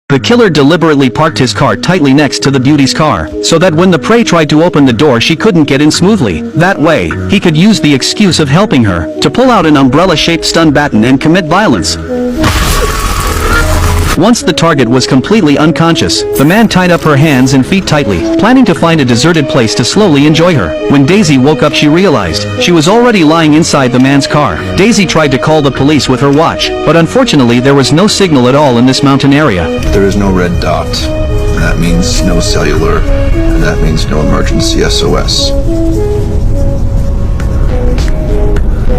The killer deliberately parked his car tightly next to the beauty's car, so that when the prey tried to open the door she couldn't get in smoothly. That way, he could use the excuse of helping her to pull out an umbrella-shaped stun baton and commit violence. Once the target was completely unconscious, the man tied up her hands and feet tightly, planning to find a deserted place to slowly enjoy her. When Daisy woke up she realized she was already lying inside the man's car. Daisy tried to call the police with her watch, but unfortunately there was no signal at all in this mountain area. There is no red dot. That means no cellular, and that means no emergency SOS.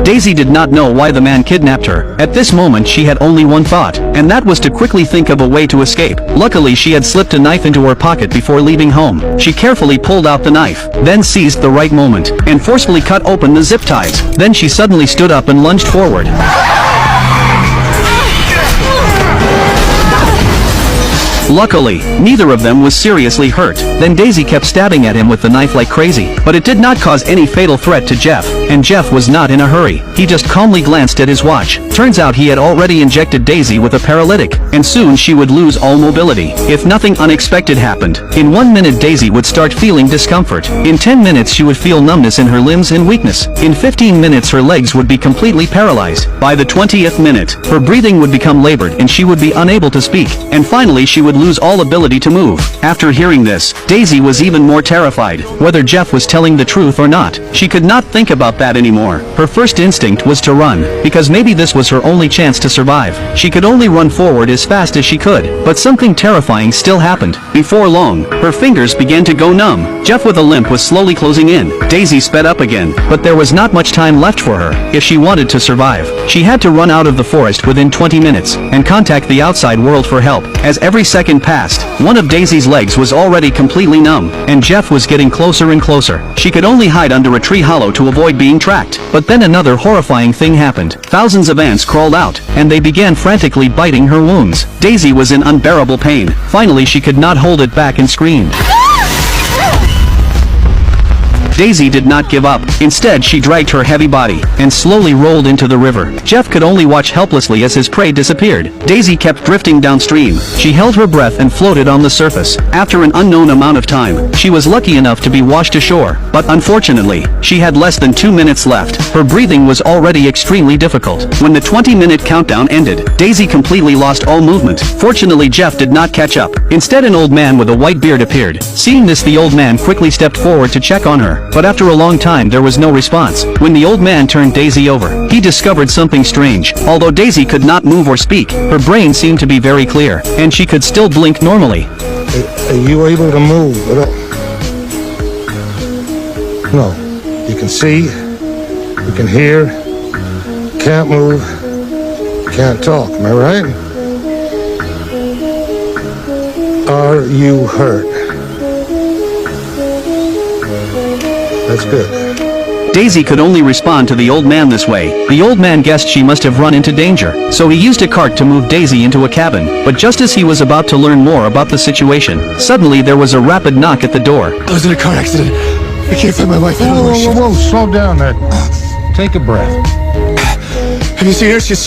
Daisy did not know why the man kidnapped her. At this moment she had only one thought, and that was to quickly think of a way to escape. Luckily she had slipped a knife into her pocket before leaving home. She carefully pulled out the knife, then seized the right moment, and forcefully cut open the zip ties. Then she suddenly stood up and lunged forward. Luckily, neither of them was seriously hurt. Then Daisy kept stabbing at him with the knife like crazy, but it did not cause any fatal threat to Jeff, and Jeff was not in a hurry. He just calmly glanced at his watch. Turns out he had already injected Daisy with a paralytic, and soon she would lose all mobility. If nothing unexpected happened, in 1 minute Daisy would start feeling discomfort. In 10 minutes she would feel numbness in her limbs and weakness. In 15 minutes her legs would be completely paralyzed. By the 20th minute, her breathing would become labored and she would be unable to speak, and finally she would lose all ability to move. After hearing this, Daisy was even more terrified. Whether Jeff was telling the truth or not, she could not think about that anymore. Her first instinct was to run, because maybe this was her only chance to survive. She could only run forward as fast as she could, but something terrifying still happened. Before long, her fingers began to go numb. Jeff with a limp was slowly closing in. Daisy sped up again, but there was not much time left for her if she wanted to survive. She had to run out of the forest within 20 minutes and contact the outside world for help. As every second passed, one of Daisy's legs was already completely numb, and Jeff was getting closer and closer. She could only hide under a tree hollow to avoid being tracked. But then another horrifying thing happened. Thousands of ants crawled out, and they began frantically biting her wounds. Daisy was in unbearable pain. Finally she could not hold it back and screamed. Daisy did not give up. Instead she dragged her heavy body and slowly rolled into the river. Jeff could only watch helplessly as his prey disappeared. Daisy kept drifting downstream. She held her breath and floated on the surface. After an unknown amount of time, she was lucky enough to be washed ashore. But unfortunately, she had less than 2 minutes left. Her breathing was already extremely difficult. When the 20-minute countdown ended, Daisy completely lost all movement. Fortunately Jeff did not catch up. Instead an old man with a white beard appeared. Seeing this the old man quickly stepped forward to check on her. But after a long time there was no response. When the old man turned Daisy over, he discovered something strange. Although Daisy could not move or speak, her brain seemed to be very clear, and she could still blink normally. Are you able to move at all? No. You can see, you can hear, can't move, can't talk, am I right? Are you hurt? That's good. Daisy could only respond to the old man this way. The old man guessed she must have run into danger, so he used a cart to move Daisy into a cabin. But just as he was about to learn more about the situation, suddenly there was a rapid knock at the door. I was in a car accident. I can't find my wife. Whoa, slow down there. Take a breath. Have you seen her? She's